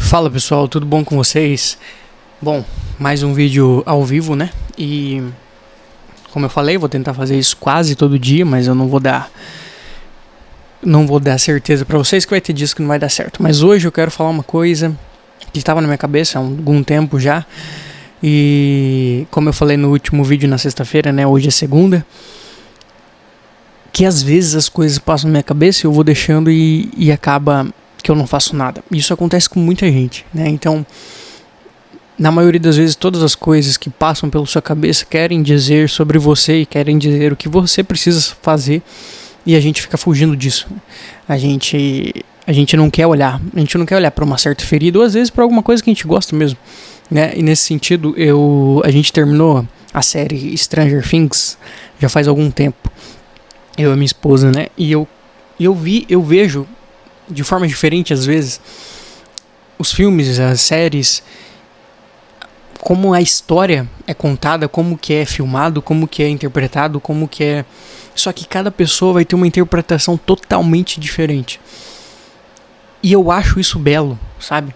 Fala pessoal, tudo bom com vocês? Bom, mais um vídeo ao vivo, né? E como eu falei, vou tentar fazer isso quase todo dia, mas eu não vou dar certeza pra vocês que vai ter dias que não vai dar certo. Mas hoje eu quero falar uma coisa que estava na minha cabeça há algum tempo já. E como eu falei no último vídeo na sexta-feira, né? Hoje é segunda. Que às vezes as coisas passam na minha cabeça e eu vou deixando e acaba que eu não faço nada. Isso acontece com muita gente, né? Então, na maioria das vezes, todas as coisas que passam pela sua cabeça querem dizer sobre você e querem dizer o que você precisa fazer e a gente fica fugindo disso. A gente não quer olhar, para uma certa ferida ou às vezes para alguma coisa que a gente gosta mesmo, né? E nesse sentido, a gente terminou a série Stranger Things já faz algum tempo. Eu e minha esposa, né? E eu vejo de forma diferente às vezes os filmes, as séries, como a história é contada, como que é filmado, como que é interpretado, como que é... Só que cada pessoa vai ter uma interpretação totalmente diferente. E eu acho isso belo, sabe?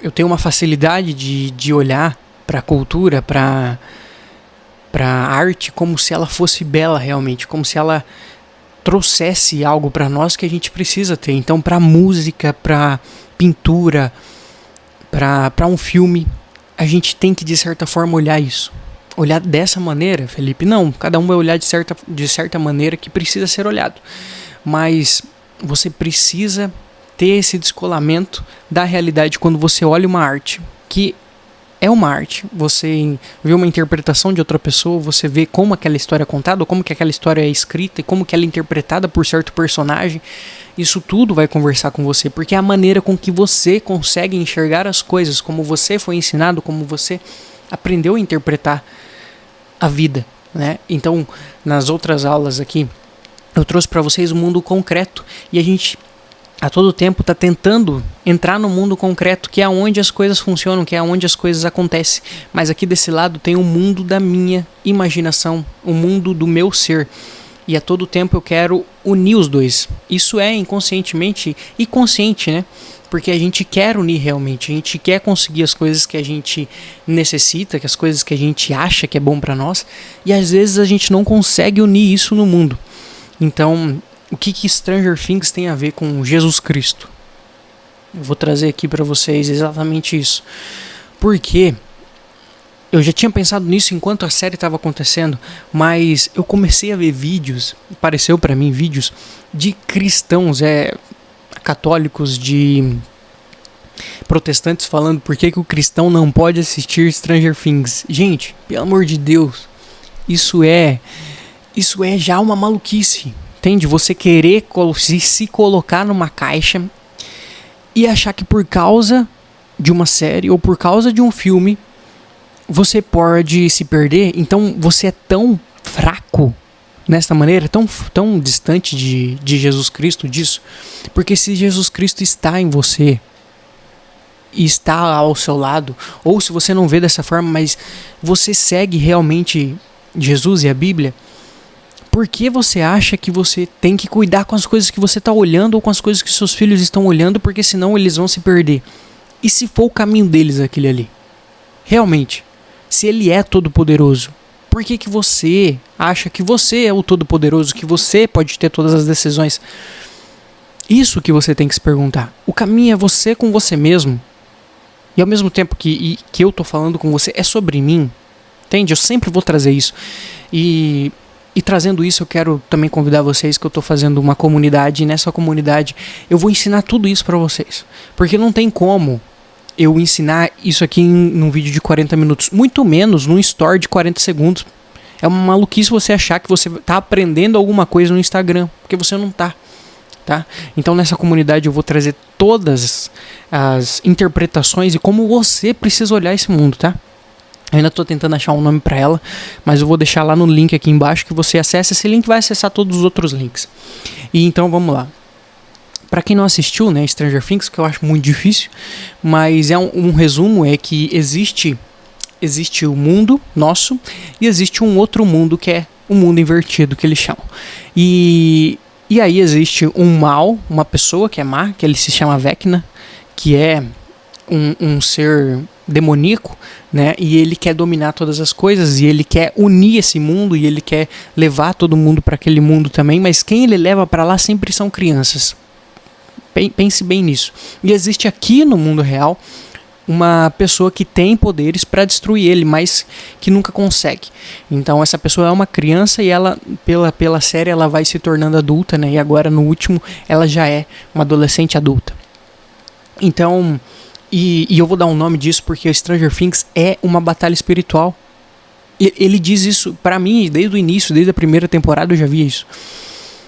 Eu tenho uma facilidade de olhar para a cultura, para a arte, como se ela fosse bela realmente, como se ela trouxesse algo para nós que a gente precisa ter. Então, para música, para pintura, para um filme, a gente tem que de certa forma olhar isso. Olhar dessa maneira, Felipe? Não, cada um vai olhar de certa maneira que precisa ser olhado. Mas você precisa ter esse descolamento da realidade quando você olha uma arte, que é uma arte. Você vê uma interpretação de outra pessoa, você vê como aquela história é contada, como que aquela história é escrita e como que ela é interpretada por certo personagem. Isso tudo vai conversar com você, porque é a maneira com que você consegue enxergar as coisas, como você foi ensinado, como você aprendeu a interpretar a vida, né? Então, nas outras aulas aqui, eu trouxe para vocês o mundo concreto e a gente a todo tempo está tentando entrar no mundo concreto, que é onde as coisas funcionam, que é onde as coisas acontecem. Mas aqui desse lado tem o mundo da minha imaginação, o mundo do meu ser. E a todo tempo eu quero unir os dois. Isso é inconscientemente e consciente, né? Porque a gente quer unir realmente, a gente quer conseguir as coisas que a gente necessita, que as coisas que a gente acha que é bom para nós. E às vezes a gente não consegue unir isso no mundo. Então, o que Stranger Things tem a ver com Jesus Cristo? Eu vou trazer aqui para vocês exatamente isso. Porque eu já tinha pensado nisso enquanto a série estava acontecendo, mas eu comecei a ver vídeos, apareceu para mim vídeos de cristãos, católicos, de protestantes falando por que o cristão não pode assistir Stranger Things. Gente, pelo amor de Deus, isso é já uma maluquice. Entende? Você querer se colocar numa caixa e achar que por causa de uma série ou por causa de um filme você pode se perder. Então você é tão fraco nessa maneira, tão distante de Jesus Cristo disso. Porque se Jesus Cristo está em você e está ao seu lado, ou se você não vê dessa forma, mas você segue realmente Jesus e a Bíblia, por que você acha que você tem que cuidar com as coisas que você está olhando ou com as coisas que seus filhos estão olhando, porque senão eles vão se perder? E se for o caminho deles aquele ali? Realmente, se ele é todo-poderoso, por que você acha que você é o todo-poderoso, que você pode ter todas as decisões? Isso que você tem que se perguntar. O caminho é você com você mesmo. E ao mesmo tempo que eu tô falando com você, é sobre mim. Entende? Eu sempre vou trazer isso. E trazendo isso, eu quero também convidar vocês que eu estou fazendo uma comunidade, e nessa comunidade eu vou ensinar tudo isso para vocês. Porque não tem como eu ensinar isso aqui num vídeo de 40 minutos, muito menos num story de 40 segundos. É uma maluquice você achar que você está aprendendo alguma coisa no Instagram, porque você não está. Tá? Então nessa comunidade eu vou trazer todas as interpretações e como você precisa olhar esse mundo, tá? Eu ainda estou tentando achar um nome para ela, mas eu vou deixar lá no link aqui embaixo que você acessa. Esse link vai acessar todos os outros links. E então vamos lá. Para quem não assistiu, né, Stranger Things, que eu acho muito difícil, mas é um resumo, é que existe o mundo nosso e existe um outro mundo que é o mundo invertido, que eles chamam. E aí existe um mal, uma pessoa que é má, que ele se chama Vecna, que é um ser demoníaco, né? E ele quer dominar todas as coisas, e ele quer unir esse mundo, e ele quer levar todo mundo para aquele mundo também, mas quem ele leva para lá sempre são crianças. Pense bem nisso. E existe aqui no mundo real uma pessoa que tem poderes para destruir ele, mas que nunca consegue. Então essa pessoa é uma criança, e ela, pela série, ela vai se tornando adulta, né? E agora no último ela já é uma adolescente adulta. Então, e eu vou dar um nome disso porque o Stranger Things é uma batalha espiritual. Ele diz isso pra mim desde o início, desde a primeira temporada eu já via isso.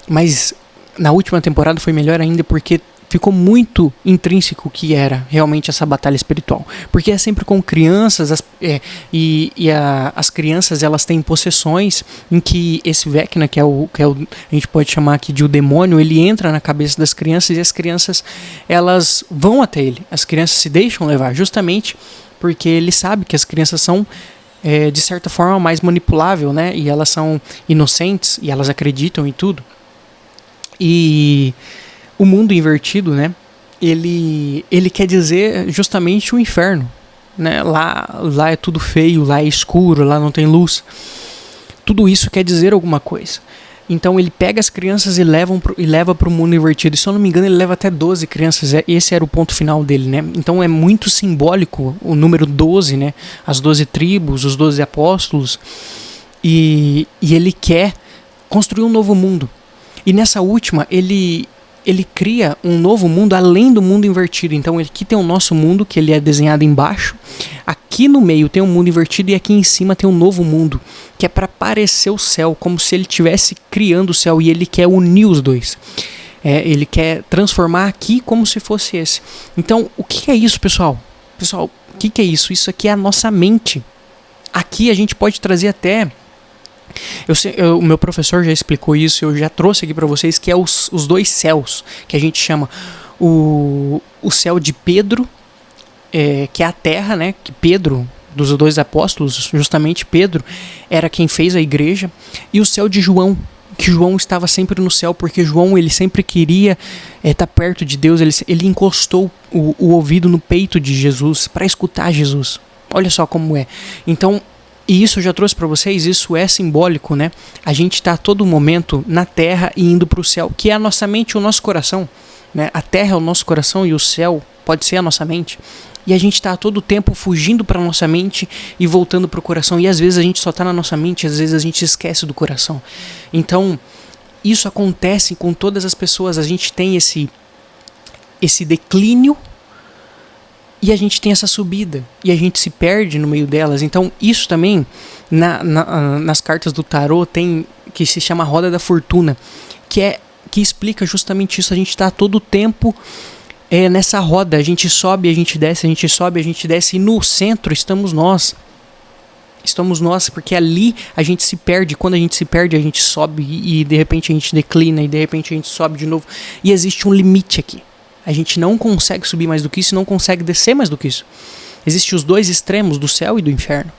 Mas na última temporada foi melhor ainda, porque ficou muito intrínseco que era realmente essa batalha espiritual. Porque é sempre com crianças, as crianças, elas têm possessões em que esse Vecna, que é o a gente pode chamar aqui de o demônio, ele entra na cabeça das crianças, e as crianças, elas vão até ele. As crianças se deixam levar, justamente porque ele sabe que as crianças são, de certa forma, mais manipulável, né? E elas são inocentes, e elas acreditam em tudo. E o mundo invertido, né? Ele quer dizer justamente o inferno, né? Lá é tudo feio, lá é escuro, lá não tem luz. Tudo isso quer dizer alguma coisa. Então ele pega as crianças e leva para o mundo invertido. E se eu não me engano, ele leva até 12 crianças. Esse era o ponto final dele, né? Então é muito simbólico o número 12, né? As 12 tribos, os 12 apóstolos. E ele quer construir um novo mundo. E nessa última, ele cria um novo mundo além do mundo invertido. Então aqui tem o nosso mundo, que ele é desenhado embaixo. Aqui no meio tem um mundo invertido, e aqui em cima tem um novo mundo, que é para parecer o céu, como se ele estivesse criando o céu, e ele quer unir os dois. Ele quer transformar aqui como se fosse esse. Então, o que é isso, pessoal? Pessoal, o que é isso? Isso aqui é a nossa mente. Aqui a gente pode trazer até... o meu professor já explicou isso, eu já trouxe aqui para vocês, que é os dois céus, que a gente chama o céu de Pedro, que é a terra, né? Que Pedro, dos dois apóstolos, justamente Pedro era quem fez a igreja, e o céu de João, que João estava sempre no céu, porque João, ele sempre queria estar perto de Deus. Ele encostou o ouvido no peito de Jesus para escutar Jesus. Olha só como é. Então, e isso eu já trouxe para vocês, isso é simbólico, né? A gente está a todo momento na terra e indo para o céu, que é a nossa mente e o nosso coração, né? A terra é o nosso coração e o céu pode ser a nossa mente. E a gente está a todo tempo fugindo para a nossa mente e voltando para o coração. E às vezes a gente só está na nossa mente, às vezes a gente esquece do coração. Então, isso acontece com todas as pessoas. A gente tem esse declínio, e a gente tem essa subida, e a gente se perde no meio delas. Então isso também, nas cartas do tarô, tem, que se chama Roda da Fortuna, que explica justamente isso. A gente está todo o tempo nessa roda, a gente sobe, a gente desce, a gente sobe, a gente desce, e no centro estamos nós, porque ali a gente se perde. Quando a gente se perde, a gente sobe, e de repente a gente declina, e de repente a gente sobe de novo, e existe um limite aqui. A gente não consegue subir mais do que isso, não consegue descer mais do que isso. Existem os dois extremos, do céu e do inferno.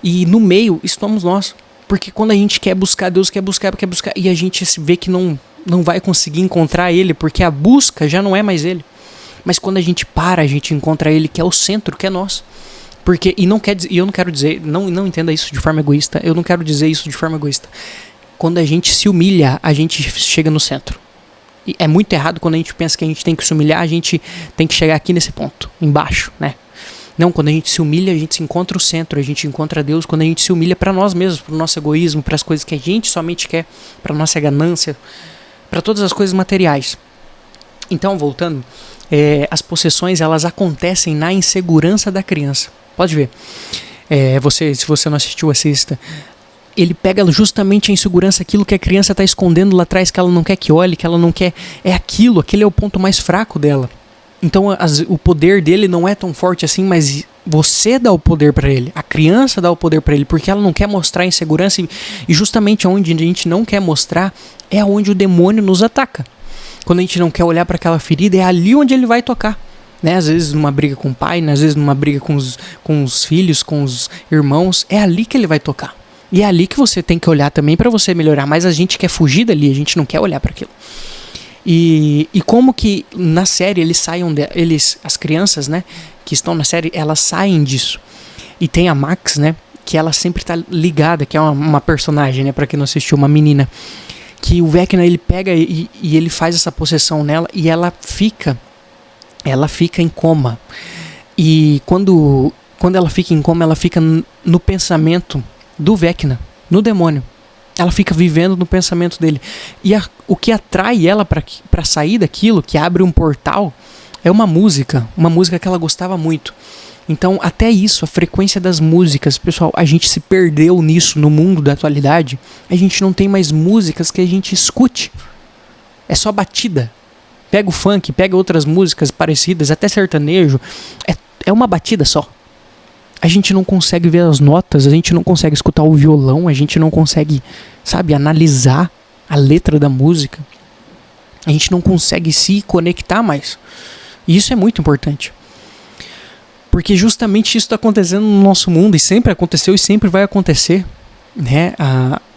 E no meio estamos nós. Porque quando a gente quer buscar Deus, quer buscar, e a gente vê que não vai conseguir encontrar Ele, porque a busca já não é mais Ele. Mas quando a gente para, a gente encontra Ele, que é o centro, que é nós. Porque, e eu não quero dizer, não entenda isso de forma egoísta, eu não quero dizer isso de forma egoísta. Quando a gente se humilha, a gente chega no centro. E é muito errado quando a gente pensa que a gente tem que se humilhar, a gente tem que chegar aqui nesse ponto, embaixo, né? Não, quando a gente se humilha, a gente se encontra o centro, a gente encontra Deus. Quando a gente se humilha para nós mesmos, para o nosso egoísmo, para as coisas que a gente somente quer, para a nossa ganância, para todas as coisas materiais. Então, voltando, as possessões, elas acontecem na insegurança da criança. Pode ver. Se você não assistiu, assista. Ele pega justamente a insegurança, aquilo que a criança está escondendo lá atrás, que ela não quer que olhe, que ela não quer. Aquele é o ponto mais fraco dela. Então o poder dele não é tão forte assim, mas você dá o poder para ele. A criança dá o poder para ele, porque ela não quer mostrar a insegurança, e justamente onde a gente não quer mostrar é onde o demônio nos ataca. Quando a gente não quer olhar para aquela ferida, é ali onde ele vai tocar. Né? Às vezes numa briga com o pai, às vezes numa briga com os filhos, com os irmãos, é ali que ele vai tocar. E é ali que você tem que olhar também para você melhorar, mas a gente quer fugir dali, a gente não quer olhar para aquilo. E como que na série as crianças, né, que estão na série, elas saem disso. E tem a Max, né, que ela sempre tá ligada, que é uma personagem, né, pra quem não assistiu, uma menina, que o Vecna, ele pega e ele faz essa possessão nela e ela fica em coma. E quando ela fica em coma, ela fica no pensamento do Vecna, no demônio. Ela fica vivendo no pensamento dele. E o que atrai ela para sair daquilo, que abre um portal, é uma música que ela gostava muito. Então, até isso, a frequência das músicas, pessoal, a gente se perdeu nisso no mundo da atualidade. A gente não tem mais músicas que a gente escute. É só batida. Pega o funk, pega outras músicas parecidas, até sertanejo. É uma batida só. A gente não consegue ver as notas, a gente não consegue escutar o violão, a gente não consegue, sabe, analisar a letra da música. A gente não consegue se conectar mais. E isso é muito importante. Porque justamente isso está acontecendo no nosso mundo, e sempre aconteceu e sempre vai acontecer, né?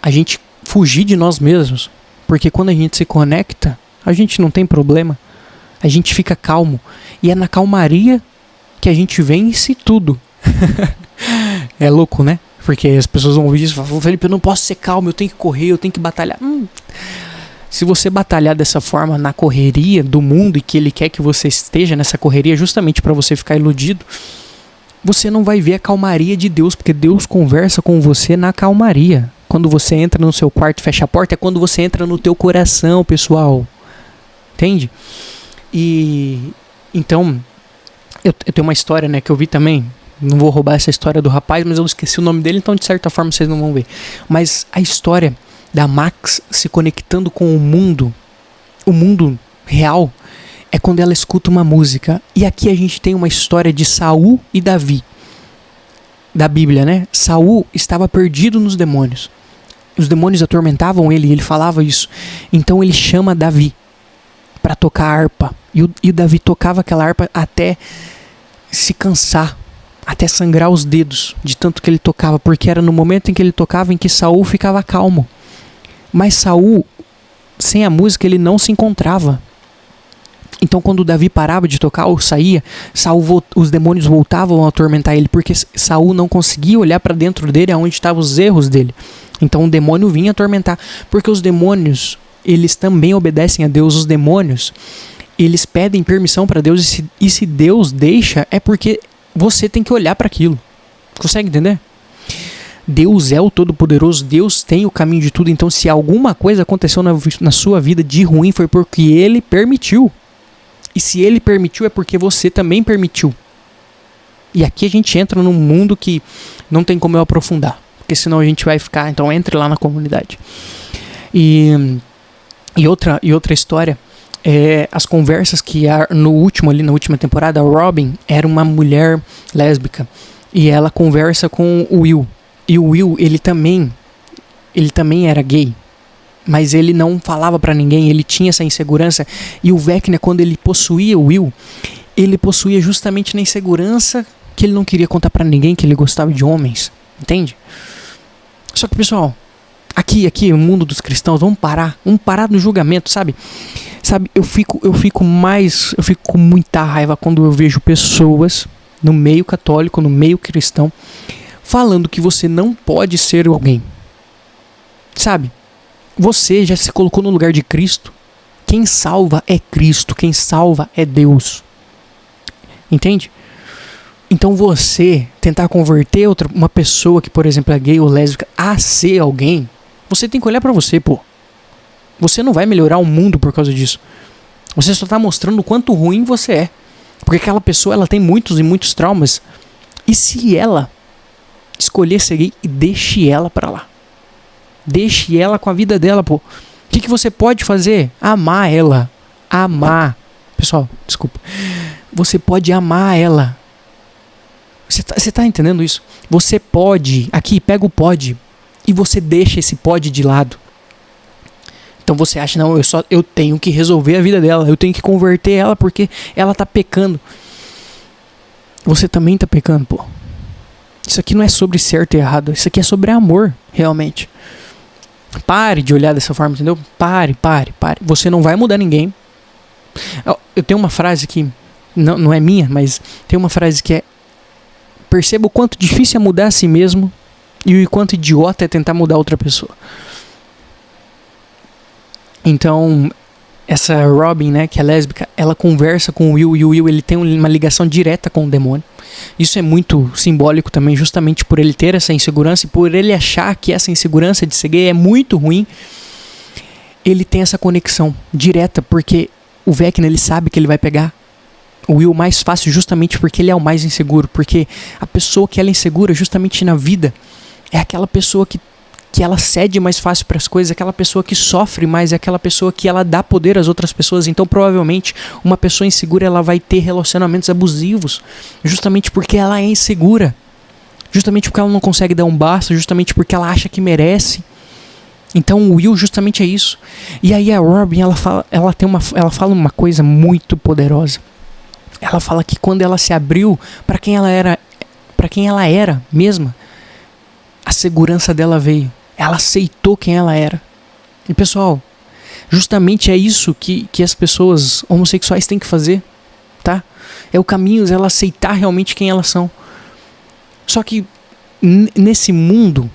A gente fugir de nós mesmos. Porque quando a gente se conecta, a gente não tem problema. A gente fica calmo. E é na calmaria que a gente vence tudo. É louco, né? Porque as pessoas vão ouvir isso e falam: Felipe, eu não posso ser calmo, eu tenho que correr, eu tenho que batalhar. Se você batalhar dessa forma na correria do mundo, e que ele quer que você esteja nessa correria justamente para você ficar iludido, você não vai ver a calmaria de Deus, porque Deus conversa com você na calmaria. Quando você entra no seu quarto e fecha a porta, é quando você entra no teu coração, pessoal. Entende? E então, eu tenho uma história, né, que eu vi também. Não vou roubar essa história do rapaz, mas eu esqueci o nome dele, então de certa forma vocês não vão ver. Mas a história da Max se conectando com o mundo real, é quando ela escuta uma música. E aqui a gente tem uma história de Saul e Davi, da Bíblia, né? Saul estava perdido nos demônios. Os demônios atormentavam ele e ele falava isso. Então ele chama Davi para tocar a harpa. E o Davi tocava aquela harpa até se cansar, até sangrar os dedos de tanto que ele tocava, porque era no momento em que ele tocava em que Saul ficava calmo. Mas Saul, sem a música, ele não se encontrava. Então quando Davi parava de tocar ou saía, os demônios voltavam a atormentar ele, porque Saul não conseguia olhar para dentro dele aonde estavam os erros dele. Então o demônio vinha atormentar, porque os demônios, eles também obedecem a Deus. Os demônios, eles pedem permissão para Deus, e se Deus deixa, é porque você tem que olhar para aquilo. Consegue entender? Deus é o Todo-Poderoso, Deus tem o caminho de tudo. Então se alguma coisa aconteceu na sua vida de ruim, foi porque Ele permitiu. E se Ele permitiu, é porque você também permitiu. E aqui a gente entra num mundo que não tem como eu aprofundar, porque senão a gente vai ficar. Então entre lá na comunidade. E outra história, as conversas que na última temporada, a Robin era uma mulher lésbica e ela conversa com o Will. E o Will, ele também era gay, mas ele não falava pra ninguém, ele tinha essa insegurança. E o Vecna, quando ele possuía o Will, ele possuía justamente na insegurança que ele não queria contar pra ninguém que ele gostava de homens, entende? Só que, pessoal, aqui o mundo dos cristãos, vamos parar no julgamento, sabe? Eu fico com muita raiva quando eu vejo pessoas no meio católico, no meio cristão, falando que você não pode ser alguém. Sabe? Você já se colocou no lugar de Cristo. Quem salva é Cristo, quem salva é Deus. Entende? Então você tentar converter uma pessoa que, por exemplo, é gay ou lésbica a ser alguém, você tem que olhar pra você, pô. Você não vai melhorar o mundo por causa disso. Você só tá mostrando o quanto ruim você é. Porque aquela pessoa, ela tem muitos e muitos traumas. E se ela escolher ser gay, deixe ela pra lá. Deixe ela com a vida dela, pô. O que você pode fazer? Amar ela. Amar. Pessoal, desculpa. Você pode amar ela. Você tá entendendo isso? Você pode. Aqui, pega o pode. E você deixa esse pode de lado. Então você acha, não, eu tenho que resolver a vida dela. Eu tenho que converter ela porque ela tá pecando. Você também tá pecando, pô. Isso aqui não é sobre certo e errado. Isso aqui é sobre amor, realmente. Pare de olhar dessa forma, entendeu? Pare. Você não vai mudar ninguém. Eu tenho uma frase que, não é minha, mas tem uma frase que é: perceba o quanto difícil é mudar a si mesmo e o quanto idiota é tentar mudar outra pessoa. Então, essa Robin, né, que é lésbica, ela conversa com o Will, e o Will, ele tem uma ligação direta com o demônio. Isso é muito simbólico também, justamente por ele ter essa insegurança e por ele achar que essa insegurança de ser gay é muito ruim. Ele tem essa conexão direta, porque o Vecna, ele sabe que ele vai pegar o Will mais fácil justamente porque ele é o mais inseguro. Porque a pessoa que ela é insegura justamente na vida é aquela pessoa que ela cede mais fácil para as coisas, aquela pessoa que sofre mais, é aquela pessoa que ela dá poder às outras pessoas. Então provavelmente uma pessoa insegura, ela vai ter relacionamentos abusivos, justamente porque ela é insegura, justamente porque ela não consegue dar um basta, justamente porque ela acha que merece. Então o Will justamente é isso. E aí a Robin, ela fala uma coisa muito poderosa. Ela fala que quando ela se abriu para quem ela era mesma, a segurança dela veio. Ela aceitou quem ela era. E pessoal, justamente é isso que as pessoas homossexuais têm que fazer, tá? É o caminho, é ela aceitar realmente quem elas são. Só que nesse mundo,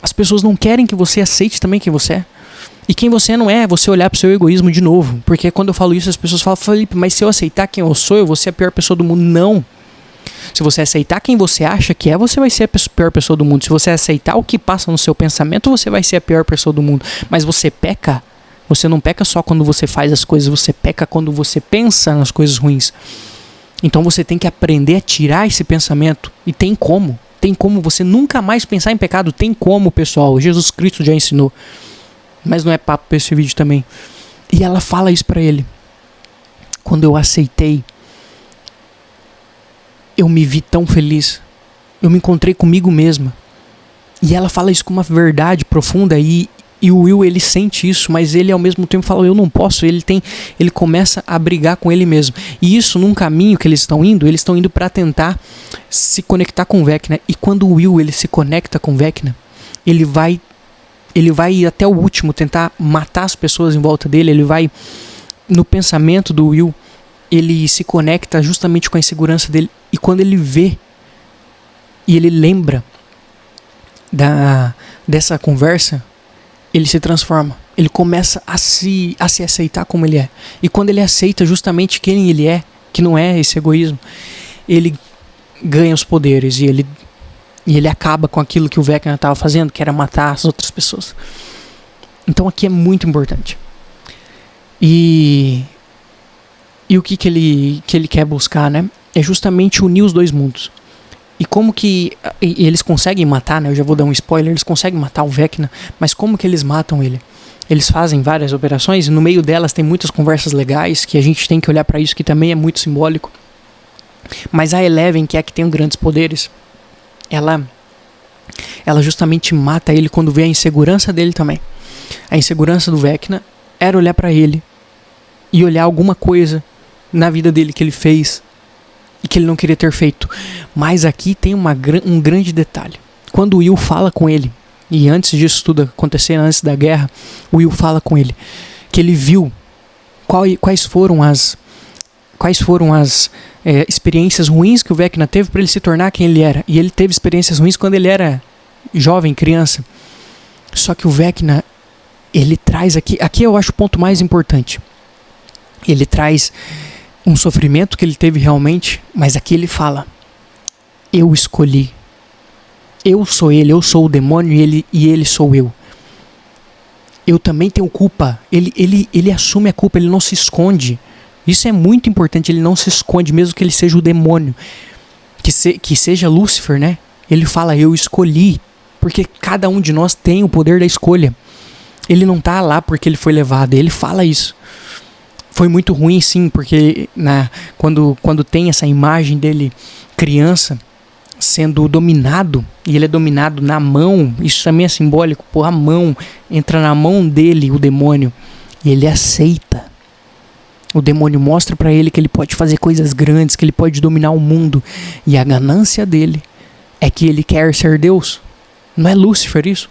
as pessoas não querem que você aceite também quem você é. E quem você não é você olhar pro seu egoísmo de novo. Porque quando eu falo isso, as pessoas falam: Felipe, mas se eu aceitar quem eu sou, eu vou ser a pior pessoa do mundo. Não. Se você aceitar quem você acha que é, você vai ser a pior pessoa do mundo. Se você aceitar o que passa no seu pensamento, você vai ser a pior pessoa do mundo. Mas você peca. Você não peca só quando você faz as coisas, você peca quando você pensa nas coisas ruins. Então você tem que aprender a tirar esse pensamento. E tem como. Tem como você nunca mais pensar em pecado. Tem como, pessoal. Jesus Cristo já ensinou. Mas não é papo para esse vídeo também. E ela fala isso pra ele: quando eu aceitei, eu me vi tão feliz. Eu me encontrei comigo mesma. E ela fala isso com uma verdade profunda. E o Will, ele sente isso, mas ele ao mesmo tempo fala: eu não posso. Ele começa a brigar com ele mesmo. E isso num caminho que eles estão indo para tentar se conectar com o Vecna. E quando o Will, ele se conecta com o Vecna, ele vai ir até o último tentar matar as pessoas em volta dele. Ele vai, no pensamento do Will, ele se conecta justamente com a insegurança dele. E quando ele vê e ele lembra dessa conversa, ele se transforma. Ele começa a se aceitar como ele é. E quando ele aceita justamente quem ele é, que não é esse egoísmo, ele ganha os poderes e ele acaba com aquilo que o Vecna estava fazendo, que era matar as outras pessoas. Então aqui é muito importante. E o que ele quer buscar, né? É justamente unir os dois mundos. E como que eles conseguem matar, né? Eu já vou dar um spoiler. Eles conseguem matar o Vecna, mas como que eles matam ele? Eles fazem várias operações, e no meio delas tem muitas conversas legais, que a gente tem que olhar para isso, que também é muito simbólico. Mas a Eleven, que é a que tem grandes poderes, ela justamente mata ele quando vê a insegurança dele também. A insegurança do Vecna era olhar para ele e olhar alguma coisa na vida dele que ele fez e que ele não queria ter feito. Mas aqui tem um grande detalhe. Quando o Will fala com ele, e antes disso tudo acontecer, antes da guerra, o Will fala com ele que ele viu quais foram as experiências ruins que o Vecna teve para ele se tornar quem ele era. E ele teve experiências ruins quando ele era jovem, criança. Só que o Vecna, ele traz aqui eu acho o ponto mais importante. Ele traz um sofrimento que ele teve realmente, mas aqui ele fala: eu escolhi. Eu sou ele, eu sou o demônio e ele sou eu. Eu também tenho culpa. Ele assume a culpa, ele não se esconde. Isso é muito importante, ele não se esconde, mesmo que ele seja o demônio. Que seja Lúcifer, né? Ele fala: eu escolhi. Porque cada um de nós tem o poder da escolha. Ele não tá lá porque ele foi levado, ele fala isso. Foi muito ruim, sim, porque quando tem essa imagem dele criança sendo dominado, e ele é dominado na mão, isso também é simbólico, a mão, entra na mão dele o demônio, e ele aceita. O demônio mostra para ele que ele pode fazer coisas grandes, que ele pode dominar o mundo, e a ganância dele é que ele quer ser Deus. Não é Lúcifer isso?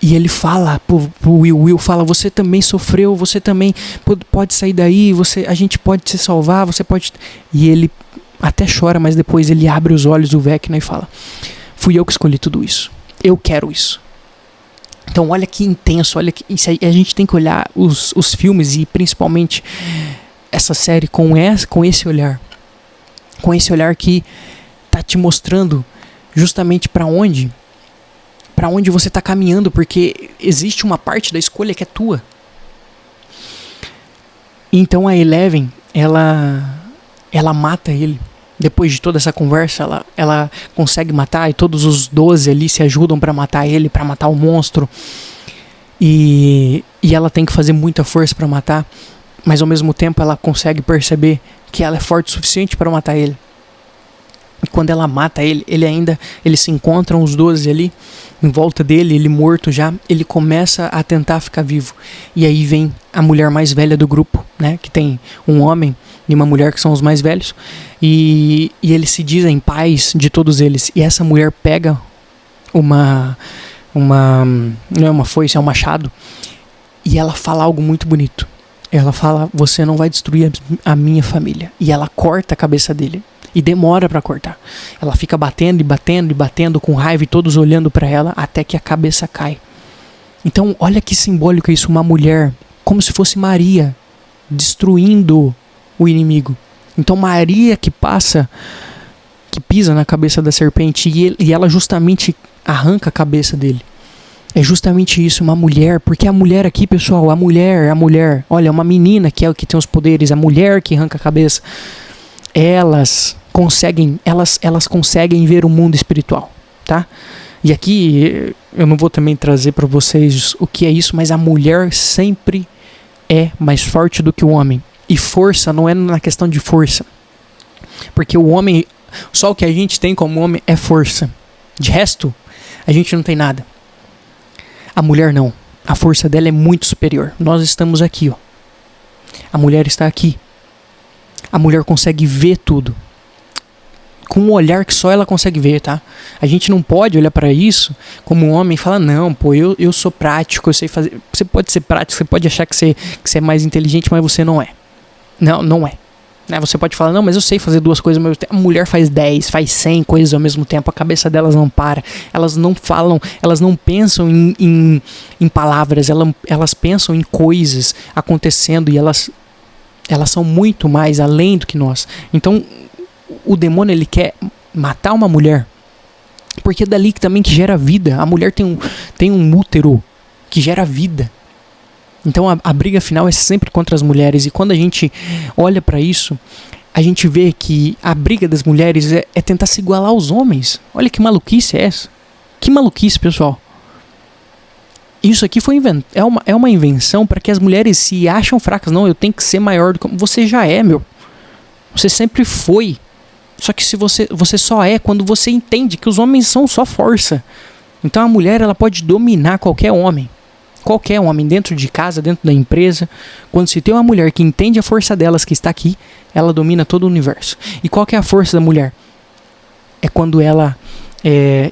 E ele fala pro Will fala, você também sofreu, você também pode sair daí, a gente pode se salvar, você pode... E ele até chora, mas depois ele abre os olhos do Vecna e fala, fui eu que escolhi tudo isso, eu quero isso. Então olha que intenso, olha que isso aí, a gente tem que olhar os filmes e principalmente essa série com esse olhar que tá te mostrando justamente para onde você tá caminhando, porque existe uma parte da escolha que é tua. Então a Eleven, ela mata ele. Depois de toda essa conversa, ela consegue matar, e todos os 12 ali se ajudam para matar ele, para matar o monstro. E ela tem que fazer muita força para matar, mas ao mesmo tempo ela consegue perceber que ela é forte o suficiente para matar ele. E quando ela mata ele, eles se encontram os 12 ali, em volta dele, ele morto já, ele começa a tentar ficar vivo. E aí vem a mulher mais velha do grupo, né? Que tem um homem e uma mulher que são os mais velhos. E eles se dizem pais de todos eles. E essa mulher pega não é uma foice, é um machado. E ela fala algo muito bonito. Ela fala, você não vai destruir a minha família. E ela corta a cabeça dele. E demora pra cortar. Ela fica batendo e batendo e batendo com raiva e todos olhando pra ela até que a cabeça cai. Então olha que simbólico isso, uma mulher como se fosse Maria destruindo o inimigo. Então Maria que pisa na cabeça da serpente e ela justamente arranca a cabeça dele. É justamente isso, uma mulher, porque a mulher aqui, pessoal, a mulher, olha, uma menina que é o que tem os poderes, a mulher que arranca a cabeça, elas conseguem ver o mundo espiritual, tá? E aqui eu não vou também trazer para vocês o que é isso, mas a mulher sempre é mais forte do que o homem. E força não é na questão de força, porque o homem, só o que a gente tem como homem é força. De resto, a gente não tem nada. A mulher não. A força dela é muito superior. Nós estamos aqui, ó. A mulher está aqui. A mulher consegue ver tudo. Com um olhar que só ela consegue ver, tá? A gente não pode olhar para isso como um homem e falar, não, pô, eu sou prático, eu sei fazer. Você pode ser prático, você pode achar que você é mais inteligente, mas você não é. Não é. Né? Você pode falar, não, mas eu sei fazer 2 coisas ao mesmo tempo. A mulher faz 10, faz 100 coisas ao mesmo tempo. A cabeça delas não para. Elas não falam, elas não pensam em palavras. Elas pensam em coisas acontecendo e elas são muito mais além do que nós. Então, o demônio, ele quer matar uma mulher, porque é dali também que gera vida. A mulher tem um útero que gera vida. Então, a briga final é sempre contra as mulheres. E quando a gente olha para isso, a gente vê que a briga das mulheres é tentar se igualar aos homens. Olha que maluquice é essa. Que maluquice, pessoal. Isso aqui é uma invenção para que as mulheres se acham fracas. Não, eu tenho que ser maior do que... Você já é, meu. Você sempre foi. Só que se você só é quando você entende que os homens são só força. Então a mulher, ela pode dominar qualquer homem. Qualquer homem, dentro de casa, dentro da empresa. Quando se tem uma mulher que entende a força delas, que está aqui, ela domina todo o universo. E qual que é a força da mulher? É quando ela...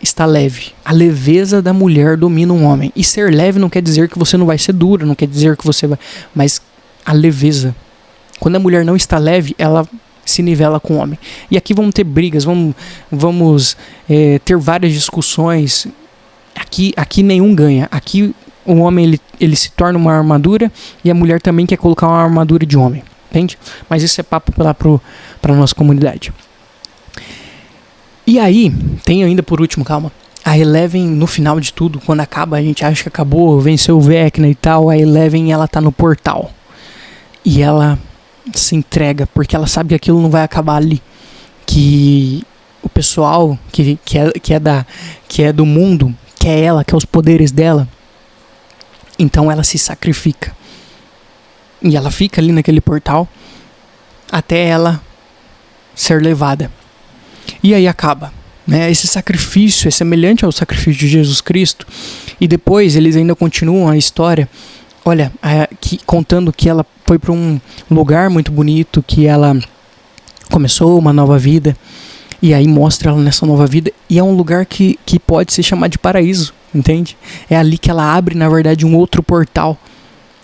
está leve. A leveza da mulher domina um homem. E ser leve não quer dizer que você não vai ser dura, não quer dizer que você vai... Mas a leveza. Quando a mulher não está leve, ela se nivela com o homem. E aqui vamos ter brigas, vamos ter várias discussões. Aqui nenhum ganha. Aqui o homem ele se torna uma armadura e a mulher também quer colocar uma armadura de homem. Entende? Mas isso é papo lá para a nossa comunidade. E aí, tem ainda por último, calma, a Eleven, no final de tudo, quando acaba, a gente acha que acabou, venceu o Vecna e tal, a Eleven, ela tá no portal. E ela se entrega, porque ela sabe que aquilo não vai acabar ali. Que o pessoal que é do mundo, que é ela, que é os poderes dela, então ela se sacrifica. E ela fica ali naquele portal, até ela ser levada. E aí acaba, né? Esse sacrifício é semelhante ao sacrifício de Jesus Cristo. E depois eles ainda continuam a história, olha, contando que ela foi para um lugar muito bonito, que ela começou uma nova vida. E aí mostra ela nessa nova vida. E é um lugar que pode ser chamado de paraíso, entende? É ali que ela abre, na verdade, um outro portal,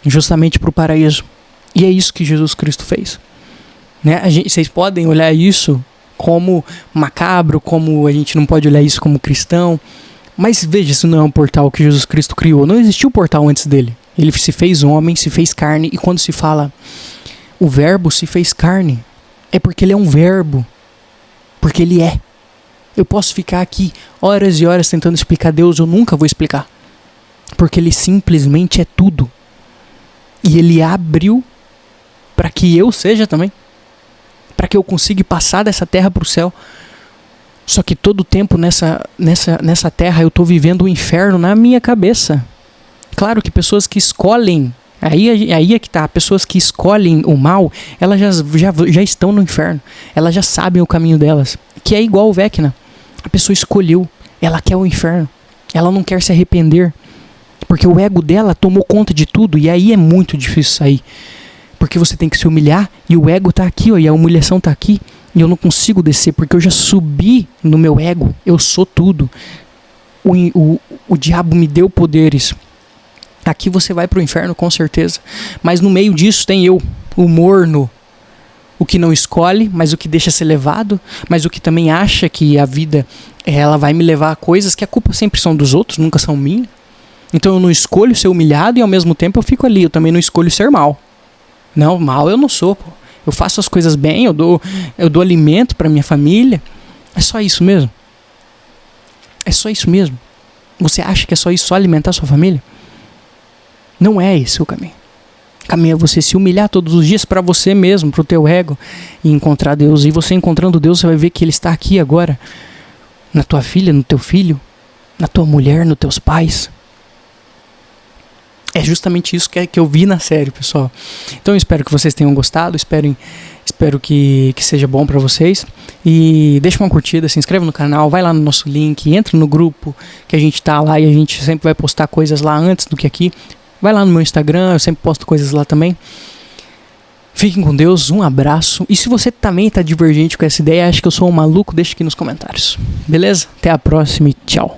justamente para o paraíso. E é isso que Jesus Cristo fez. Né? Vocês podem olhar isso como macabro, como a gente não pode olhar isso como cristão. Mas veja, isso não é um portal que Jesus Cristo criou. Não existiu portal antes dele. Ele se fez homem, se fez carne. E quando se fala o verbo se fez carne, é porque ele é um verbo. Porque ele é. Eu posso ficar aqui horas e horas tentando explicar Deus, eu nunca vou explicar. Porque ele simplesmente é tudo. E ele abriu para que eu seja também. Para que eu consiga passar dessa terra para o céu. Só que todo o tempo nessa terra eu estou vivendo o inferno na minha cabeça. Claro que pessoas que escolhem, aí é que tá, pessoas que escolhem o mal, elas já estão no inferno. Elas já sabem o caminho delas. Que é igual o Vecna. A pessoa escolheu, ela quer o inferno. Ela não quer se arrepender. Porque o ego dela tomou conta de tudo. E aí é muito difícil sair. Porque você tem que se humilhar e o ego tá aqui, ó, e a humilhação tá aqui. E eu não consigo descer porque eu já subi no meu ego. Eu sou tudo. O diabo me deu poderes. Aqui você vai pro inferno com certeza. Mas no meio disso tem eu, o morno. O que não escolhe, mas o que deixa ser levado. Mas o que também acha que a vida ela vai me levar a coisas que a culpa sempre são dos outros, nunca são minha. Então eu não escolho ser humilhado e ao mesmo tempo eu fico ali. Eu também não escolho ser mal. Não, mal eu não sou, pô. Eu faço as coisas bem, eu dou alimento para minha família. É só isso mesmo? É só isso mesmo? Você acha que é só isso, só alimentar sua família? Não é esse o caminho. O caminho é você se humilhar todos os dias para você mesmo, para o teu ego, e encontrar Deus. E você encontrando Deus, você vai ver que Ele está aqui agora, na tua filha, no teu filho, na tua mulher, nos teus pais. É justamente isso que eu vi na série, pessoal. Então eu espero que vocês tenham gostado, espero que seja bom pra vocês. E deixa uma curtida, se inscreva no canal, vai lá no nosso link, entra no grupo que a gente tá lá e a gente sempre vai postar coisas lá antes do que aqui. Vai lá no meu Instagram, eu sempre posto coisas lá também. Fiquem com Deus, um abraço. E se você também tá divergente com essa ideia, acha que eu sou um maluco, deixa aqui nos comentários. Beleza? Até a próxima e tchau.